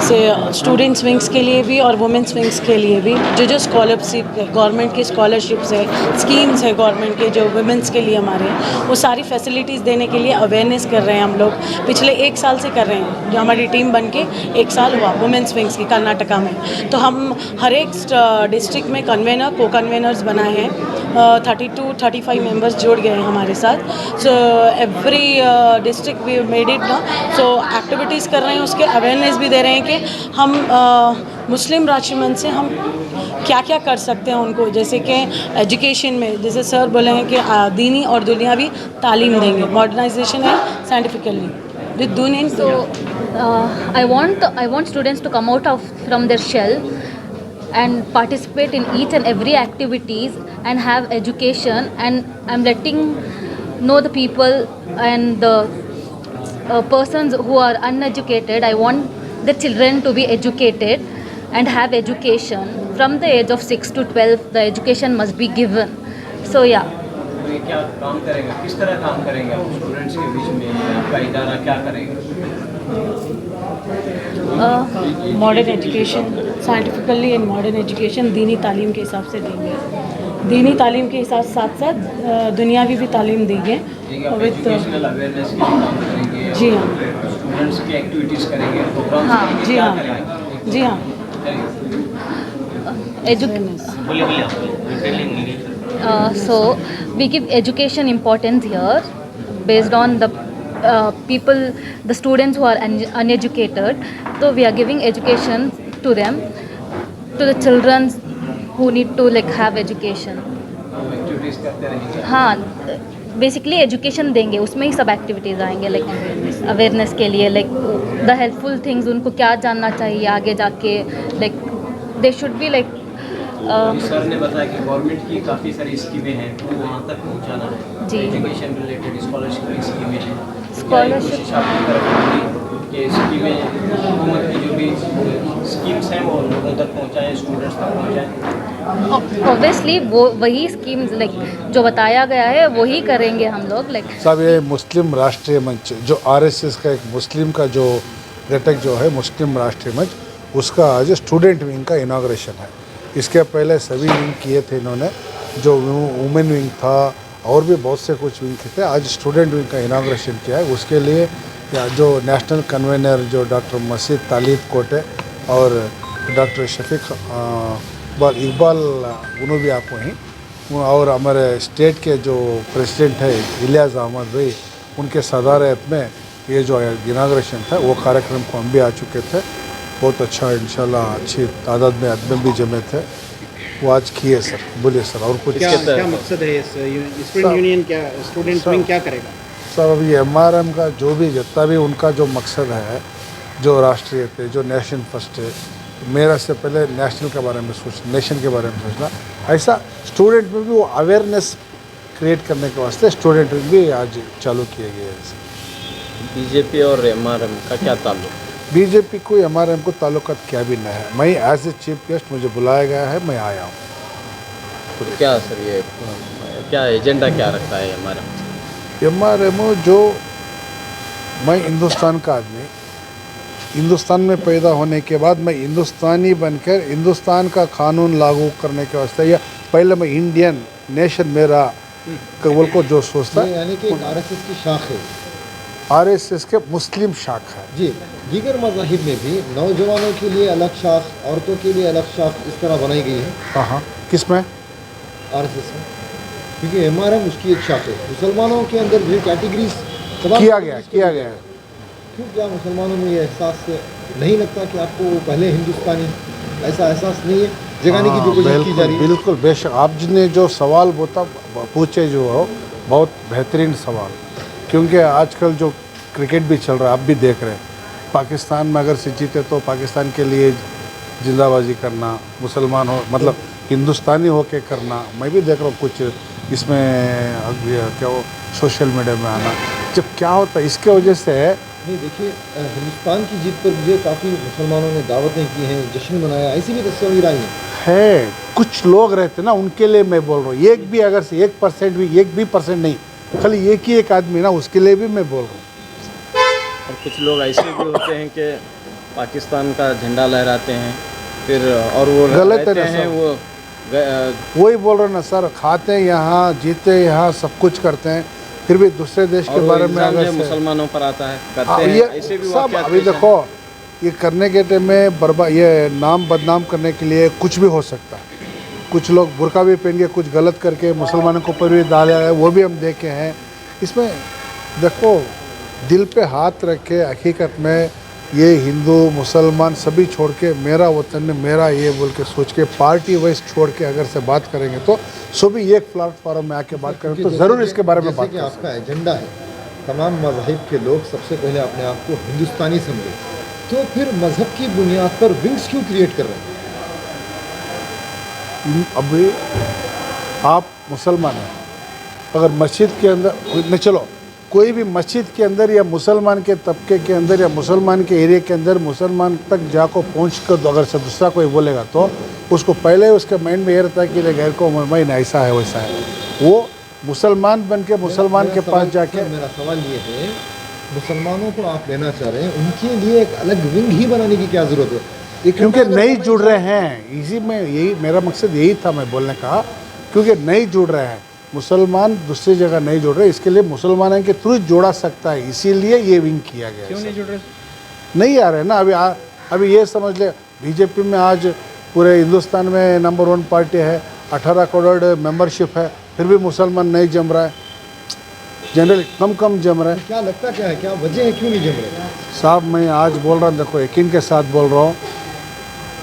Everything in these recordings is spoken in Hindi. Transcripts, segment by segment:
से स्टूडेंट्स विंग्स के लिए भी और वुमेंस विंग्स के लिए भी जो स्कॉलरशिप गवर्नमेंट की स्कॉलरशिप्स है, स्कीम्स है गवर्नमेंट के जो वुमेंस के लिए हमारे हैं, वो सारी फैसिलिटीज़ देने के लिए अवेयरनेस कर रहे हैं हम लोग। पिछले 1 साल से कर रहे हैं, जो हमारी टीम बन के 1 साल हुआ वुमेंस विंग्स की कर्नाटका में। तो हम हर एक डिस्ट्रिक्ट में कन्वेनर को कन्वेनर्स बनाए हैं, 32-35 मेंबर्स जुड़ गए हैं हमारे साथ। So every district we made it ना, सो एक्टिविटीज़ कर रहे हैं, उसके अवेयरनेस भी दे रहे हैं कि हम मुस्लिम राष्ट्रमंच से हम क्या क्या कर सकते हैं उनको, जैसे कि एजुकेशन में, जैसे सर बोले हैं कि दीनी और दुनियावी तालीम देंगे, मॉडर्नाइजेशन है साइंटिफिकली विद दुनिया। So I want students to come out from their shell and participate in each and every activities and have education, and I'm letting know the people and the persons who are uneducated. I want the children to be educated and have education from the age of 6 to 12. The education must be given. So yeah. तो ये क्या काम करेंगे, किस तरह काम करेंगे आप स्टूडेंट्स के बीच में, आपका इदारा क्या करेगा? Modern education scientifically and modern education दीनी तालीम के हिसाब से देंगे, दीनी तालीम के साथ साथ दुनियावी भी तालीम देंगे। और एजुकेशनल अवेयरनेस के लिए काम करेंगे? जी हाँ। स्टूडेंट्स की एक्टिविटीज़ करेंगे, प्रोग्राम्स हाँ, करेंगे, जी क्या हाँ, करेंगे? जी हाँ। So we give education importance here based on the people, the students who are uneducated. So we are giving education to them, to the children who need to like have education. Activities करते रहेंगे? हाँ, बेसिकली एजुकेशन देंगे, उसमें ही सब एक्टिविटीज़ आएंगे, लाइक अवेयरनेस के लिए, लाइक द हेल्पफुल थिंग्स, उनको क्या जानना चाहिए आगे जाके, like they should be like. Sir ने बताया कि गवर्नमेंट की काफ़ी सारी स्कीमें हैं, तो वहाँ तक पहुँचाना है। जी। एजुकेशन रिलेटेड स्कॉलरशिप की स्कीमें हैं, स्कॉलरशिप कोशिश आपकी तरफ होगी कि स्कीमें, हुकूमत की जो भी स्कीम्स हैं वो लोगों तक पहुँचाएँ, स्टूडेंट्स तक पहुँचाएँ। ऑब्वियसली वो वही स्कीम्स लाइक जो बताया गया है वही करेंगे हम लोग, लाइक साहब ये मुस्लिम राष्ट्रीय मंच जो आरएसएस का एक मुस्लिम का जो घटक जो है मुस्लिम राष्ट्रीय मंच, उसका आज स्टूडेंट विंग का इनाग्रेशन है। इसके पहले सभी विंग किए थे इन्होंने, जो वुमेन विंग था और भी बहुत से कुछ विंग थे। आज स्टूडेंट विंग का इनाग्रेशन किया है। उसके लिए जो नेशनल कन्वेनर जो डॉक्टर मसीद तालिब कोटे और डॉक्टर शफीक इकबाल उन्होंने भी आप वहीं, और हमारे स्टेट के जो प्रेसिडेंट है इलियास अहमद भाई, उनके सदारत में ये जो इनाग्रेशन था वो कार्यक्रम को हम भी आ चुके थे। बहुत अच्छा, इंशाल्लाह अच्छी तादाद में आदमी भी जमे थे, वो आज किए। सर बोलिए सर, और कुछ क्या मकसद है स्टूडेंट यूनियन, क्या स्टूडेंट विंग क्या करेगा? सर अभी एमआरएम का जो भी जितना भी उनका जो मकसद है, जो राष्ट्रीय थे, जो नेशन फर्स्ट है, मेरा से पहले नेशनल के बारे में नेशन के बारे में सोचना, ऐसा स्टूडेंट में भी वो अवेयरनेस क्रिएट करने के वास्ते स्टूडेंट में भी आज चालू किए गए हैं। बीजेपी और एमआरएम का क्या ताल्लुक? बीजेपी को एमआरएम को ताल्लुकात क्या भी नहीं है। मैं एज ए चीफ गेस्ट मुझे बुलाया गया है, मैं आया हूँ। तो क्या सर ये क्या एजेंडा क्या रखता है एमआरएम? एमआरएम जो, मैं हिंदुस्तान का आदमी, हिंदुस्तान में पैदा होने के बाद मैं हिंदुस्तानी बनकर हिंदुस्तान का कानून लागू करने के वास्ते, या पहले मैं इंडियन नेशन मेरा कबल को जो सोचता है, यानी कि आरएसएस की शाख है, आरएसएस के मुस्लिम शाख है जी। दीगर मज़ाहिब में भी नौजवानों के लिए अलग शाख, औरतों के लिए अलग शाख इस तरह बनाई गई है। हाँ, किस में? आरएसएस में, क्योंकि एमआरएम उसकी एक शाख है। मुसलमानों के अंदर भी कैटेगरीज किया गया है। क्यों, क्या मुसलमानों में ये एहसास नहीं लगता कि आपको पहले हिंदुस्तानी, ऐसा एहसास नहीं है जगाने की जो कोशिश की जा रही है? बिल्कुल बेशक, आपने जो सवाल पूछे जो हो, बहुत बेहतरीन सवाल, क्योंकि आजकल जो क्रिकेट भी चल रहा है, आप भी देख रहे हैं, पाकिस्तान में अगर से जीते तो पाकिस्तान के लिए जिंदाबाजी करना, मुसलमान हो मतलब हिंदुस्तानी हो के करना, मैं भी देख रहा हूँ कुछ इसमें क्या वो सोशल मीडिया में आना, जब क्या होता है इसके वजह से नहीं देखिए, हिंदुस्तान की जीत पर मुझे काफ़ी मुसलमानों ने दावतें की हैं, जश्न मनाया, ऐसी भी तस्वीरें आई हैं। कुछ लोग रहते ना, उनके लिए मैं बोल रहा हूँ, एक भी अगर से 1% भी, 1% नहीं, खाली एक ही एक आदमी ना, उसके लिए भी मैं बोल रहा हूँ। और कुछ लोग ऐसे भी होते हैं कि पाकिस्तान का झंडा लहराते हैं, फिर और वो गलत है ना रहते हैं सर। वो वही बोल रहा हूँ ना सर, खाते हैं यहाँ, जीते यहाँ, सब कुछ करते हैं, फिर भी दूसरे देश के बारे में अगर मुसलमानों पर आता है, करते हाँ, हैं ये ऐसे भी सब वाक़यात अभी पेश हैं। देखो, ये करने के टाइम में ये नाम बदनाम करने के लिए कुछ भी हो सकता है। कुछ लोग बुर्का भी पहन के कुछ गलत करके मुसलमानों को ऊपर भी डाला है, वो भी हम देखे हैं। इसमें देखो, दिल पे हाथ रख के हकीकत में ये हिंदू मुसलमान सभी छोड़ के मेरा वतन मेरा ये बोल के सोच के पार्टी वाइज छोड़ के अगर से बात करेंगे तो सभी एक प्लेटफॉर्म में आके बात करेंगे तो ज़रूर इसके बारे में बात जैसे कि करें। आपका एजेंडा है, तमाम मज़ाहिब के लोग सबसे पहले अपने आप को हिंदुस्तानी समझे, तो फिर मज़हब की बुनियाद पर विंग्स क्यों क्रिएट कर रहे हैं? अभी आप मुसलमान हैं, अगर मस्जिद के अंदर न चलो, कोई भी मस्जिद के अंदर या मुसलमान के तबके के अंदर या मुसलमान के एरिया के अंदर मुसलमान तक जाको पहुँच कर तो अगर से दूसरा कोई बोलेगा तो उसको पहले उसके माइंड में ये रहता है कि गैर को मैं ऐसा है वैसा है। वो मुसलमान बन के मुसलमान के पास जाके, मेरा सवाल ये है, मुसलमानों को आप लेना चाह रहे हैं, उनके लिए एक अलग विंग ही बनाने की क्या ज़रूरत है? क्योंकि नहीं जुड़ रहे हैं, इसी में यही मेरा मकसद यही था मैं बोलने का, क्योंकि नहीं जुड़ रहे हैं मुसलमान, दूसरी जगह नहीं जुड़ रहे, इसके लिए मुसलमानों के थ्रू जोड़ा सकता है, इसीलिए ये विंग किया गया। क्यों नहीं जुड़ रहे? नहीं आ रहे ना अभी ये समझ ले, बीजेपी में आज पूरे हिंदुस्तान में नंबर 1 पार्टी है, 18 करोड़ मेंबरशिप है, फिर भी मुसलमान नहीं जम रहा है, जनरली कम जम रहा है। क्या लगता क्या है, क्या वजह है, क्यों नहीं जम रहे? साहब मैं आज बोल रहा हूँ, देखो यकीन के साथ बोल रहा हूँ,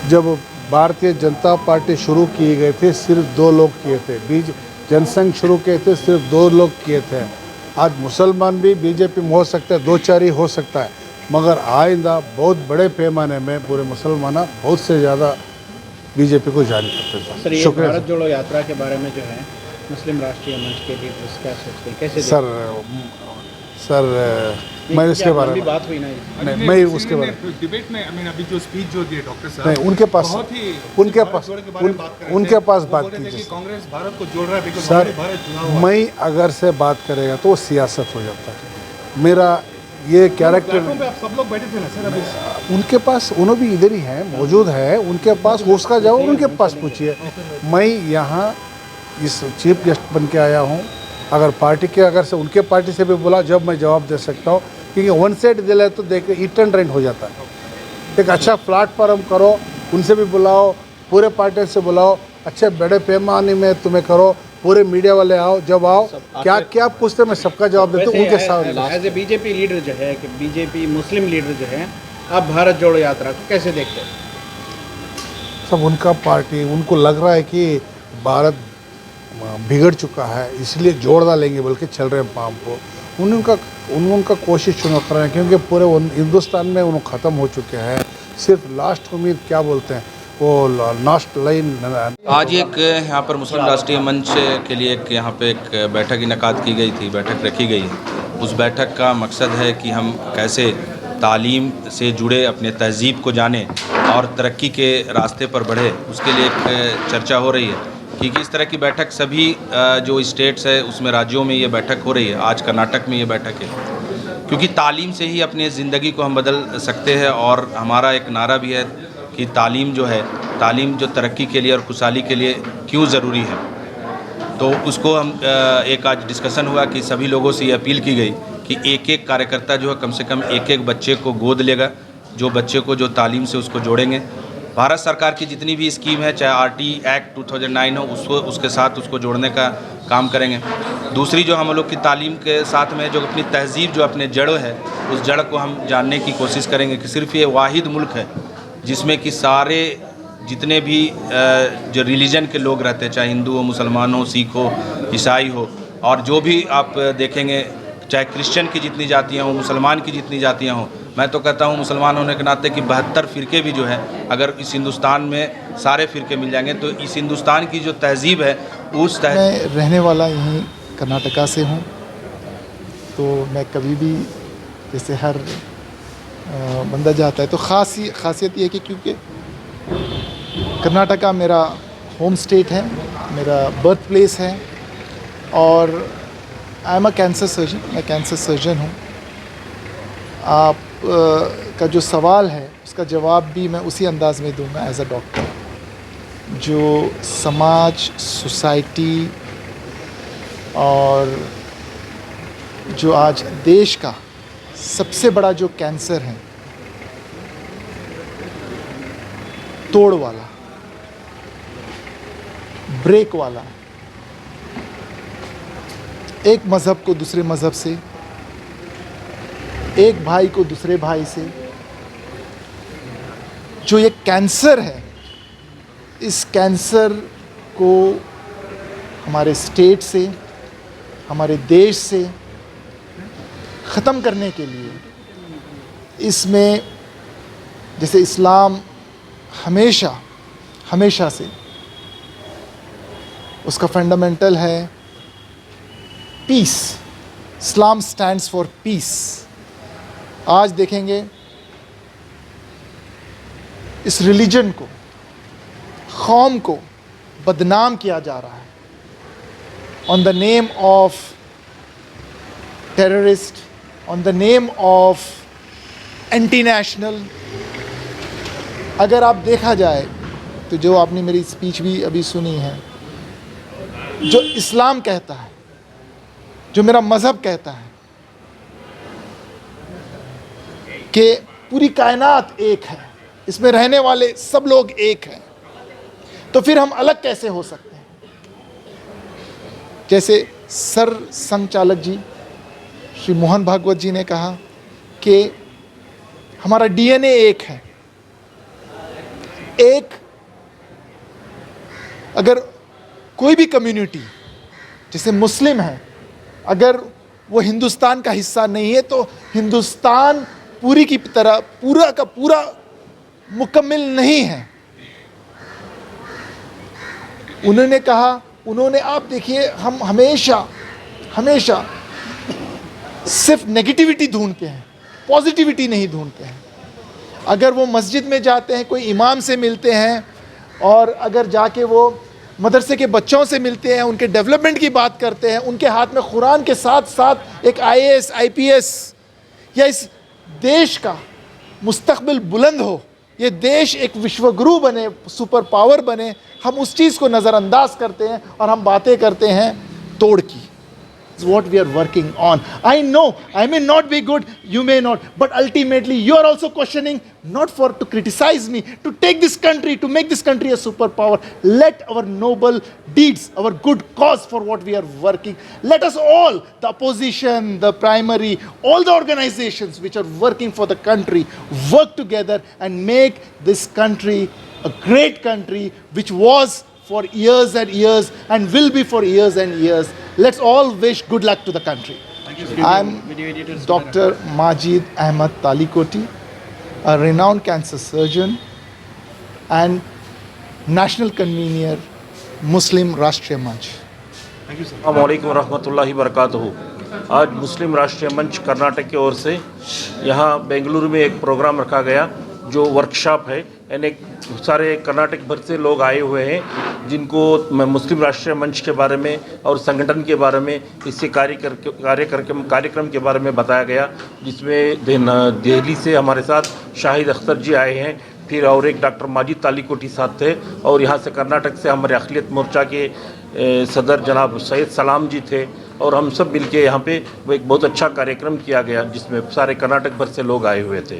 जब भारतीय जनता पार्टी शुरू की गई थी सिर्फ 2 लोग किए थे, जनसंघ शुरू किए थे सिर्फ 2 लोग किए थे। आज मुसलमान भी बीजेपी में हो सकता है, 2-4 ही हो सकता है, मगर आइंदा बहुत बड़े पैमाने में पूरे मुसलमान बहुत से ज़्यादा बीजेपी को जारी करते सर, हैं। ये शुक्रिया भारत जोड़ो यात्रा के बारे में जो है मुस्लिम राष्ट्रीय मंच के लीडर्स क्या सोचते हैं, कैसे सर मैं उसके बारे में बात हुई ना, नहीं, मैं उसके बारे में डिबेट में अभी जो स्पीच जो दिए डॉक्टर साहब, नहीं, उनके पास बात कीजिए कांग्रेस भारत को जोड़ रहा है बिकॉज़ सर। भारत जुड़ा हुआ है। मैं अगर से बात करेगा तो वो सियासत हो जाता है। मेरा ये कैरेक्टर, प्लेटफॉर्म पे आप सब लोग बैठे थे ना सर, अभी उनके पास उन्होंने भी इधर ही है, मौजूद है, उनके पास उसका जाओ, उनके पास पूछिए। मैं यहाँ इस चीफ गेस्ट बन के आया हूँ, अगर पार्टी के अगर से उनके पार्टी से भी बोला जब मैं जवाब दे सकता हूँ, क्योंकि वन साइड दिला तो देख इट एंड रेंट हो जाता है। एक अच्छा प्लेटफॉर्म करो, उनसे भी बुलाओ, पूरे पार्टी से बुलाओ, अच्छे बड़े पैमाने में तुम्हें करो, पूरे मीडिया वाले आओ, जब आओ क्या क्या पूछते मैं सबका जवाब देता हूँ उनके साथ। एज ए बीजेपी लीडर जो है, कि बीजेपी मुस्लिम लीडर जो है, आप भारत जोड़ो यात्रा को कैसे देखते हैं? सब उनका पार्टी, उनको लग रहा है कि भारत बिगड़ चुका है इसलिए जोड़ डालेंगे बोल के चल रहे हैं पाम को। उनका कोशिश चुनाव कर रहे हैं, क्योंकि पूरे हिंदुस्तान में उन्होंने ख़त्म हो चुके हैं। सिर्फ लास्ट उम्मीद क्या बोलते हैं वो लास्ट लाइन। आज एक यहाँ पर मुस्लिम राष्ट्रीय मंच के लिए एक यहाँ पे एक बैठक इनेकाद की गई थी, बैठक रखी गई है। उस बैठक का मकसद है कि हम कैसे तालीम से जुड़े अपने तहज़ीब को जानें और तरक्की के रास्ते पर बढ़े, उसके लिए एक चर्चा हो रही है। क्योंकि इस तरह की बैठक सभी जो स्टेट्स है उसमें राज्यों में ये बैठक हो रही है, आज कर्नाटक में ये बैठक है, क्योंकि तालीम से ही अपनी ज़िंदगी को हम बदल सकते हैं। और हमारा एक नारा भी है कि तालीम जो है, तालीम जो तरक्की के लिए और खुशहाली के लिए क्यों ज़रूरी है। तो उसको हम एक आज डिस्कशन हुआ कि सभी लोगों से ये अपील की गई कि एक एक कार्यकर्ता जो है कम से कम एक एक बच्चे को गोद लेगा, जो बच्चे को जो तालीम से उसको जोड़ेंगे। भारत सरकार की जितनी भी स्कीम है, चाहे RT एक्ट 2009 हो, उसके साथ उसको जोड़ने का काम करेंगे। दूसरी जो हम लोग की तालीम के साथ में जो अपनी तहज़ीब, जो अपने जड़ है, उस जड़ को हम जानने की कोशिश करेंगे कि सिर्फ़ ये वाहिद मुल्क है जिसमें कि सारे जितने भी जो रिलीजन के लोग रहते हैं, चाहे हिंदू हो, मुसलमान हो, सिख हो, ईसाई हो, और जो भी आप देखेंगे, चाहे क्रिश्चियन की जितनी जातियाँ हों, मुसलमान की जितनी जातियाँ हों, मैं तो कहता हूँ मुसलमान होने के नाते कि 72 फ़िरके भी जो है अगर इस हिंदुस्तान में सारे फ़िरके मिल जाएंगे तो इस हिंदुस्तान की जो तहज़ीब है उस मैं रहने वाला यहीं कर्नाटका से हूँ, तो मैं कभी भी जैसे हर बंदा जाता है तो खासियत ये है कि क्योंकि कर्नाटका मेरा होम स्टेट है, मेरा बर्थ प्लेस है और I am a cancer surgeon, मैं कैंसर सर्जन हूँ। आप का जो सवाल है उसका जवाब भी मैं उसी अंदाज में दूंगा एज अ डॉक्टर। जो समाज, सोसाइटी और जो आज देश का सबसे बड़ा जो कैंसर है, तोड़ वाला, ब्रेक वाला, एक मज़हब को दूसरे मज़हब से, एक भाई को दूसरे भाई से, जो ये कैंसर है, इस कैंसर को हमारे स्टेट से, हमारे देश से ख़त्म करने के लिए इसमें जैसे इस्लाम हमेशा से उसका फंडामेंटल है peace. Islam stands for peace. आज देखेंगे इस रिलीजन को, कौम को बदनाम किया जा रहा है on the name of terrorist, on the name of anti national. अगर आप देखा जाए तो जो आपने मेरी स्पीच भी अभी सुनी है, जो इस्लाम कहता है, जो मेरा मज़हब कहता है कि पूरी कायनात एक है, इसमें रहने वाले सब लोग एक हैं, तो फिर हम अलग कैसे हो सकते हैं? जैसे सर संघ चालक जी श्री मोहन भागवत जी ने कहा कि हमारा डीएनए एक है। एक अगर कोई भी कम्युनिटी जैसे मुस्लिम है, अगर वो हिंदुस्तान का हिस्सा नहीं है तो हिंदुस्तान पूरी की तरह पूरा का पूरा मुकम्मल नहीं है। उन्होंने कहा, आप देखिए, हम हमेशा सिर्फ नेगेटिविटी ढूंढते हैं, पॉजिटिविटी नहीं ढूंढते हैं। अगर वो मस्जिद में जाते हैं, कोई इमाम से मिलते हैं, और अगर जाके वो मदरसे के बच्चों से मिलते हैं, उनके डेवलपमेंट की बात करते हैं, उनके हाथ में कुरान के साथ साथ एक IAS IPS या इस देश का मुस्तकबिल बुलंद हो, ये देश एक विश्वगुरु बने, सुपर पावर बने, हम उस चीज़ को नज़रअंदाज करते हैं और हम बातें करते हैं तोड़ की। What we are working on. I know I may not be good, you may not, but ultimately you are also questioning, not for to criticize me, to take this country, to make this country a superpower. Let our noble deeds, our good cause for what we are working, let us all, the opposition, the primary, all the organizations which are working for the country, work together and make this country a great country, which was for years and years and will be for years and years. Let's all wish good luck to the country. I'm Dr. Majid Ahmad Talikoti, a renowned cancer surgeon and national convener, Muslim Rashtriya Manch. अस्सलामु अलैकुम रहमतुल्लाहि वबरकातुहू। आज मुस्लिम राष्ट्रीय मंच कर्नाटक की ओर से यहाँ बेंगलुरु में एक प्रोग्राम रखा गया जो वर्कशॉप है, यानी सारे कर्नाटक भर से लोग आए हुए हैं जिनको मुस्लिम राष्ट्रीय मंच के बारे में और संगठन के बारे में, इससे कार्यक्रम के बारे में बताया गया, जिसमें दिल्ली से हमारे साथ शाहिद अख्तर जी आए हैं, फिर और एक डॉक्टर माजिद तालीकोटी साथ थे, और यहाँ से कर्नाटक से हमारे अक़लियत मोर्चा के सदर जनाब सैयद सलाम जी थे, और हम सब मिलके यहाँ पे वो एक बहुत अच्छा कार्यक्रम किया गया जिसमें सारे कर्नाटक भर से लोग आए हुए थे।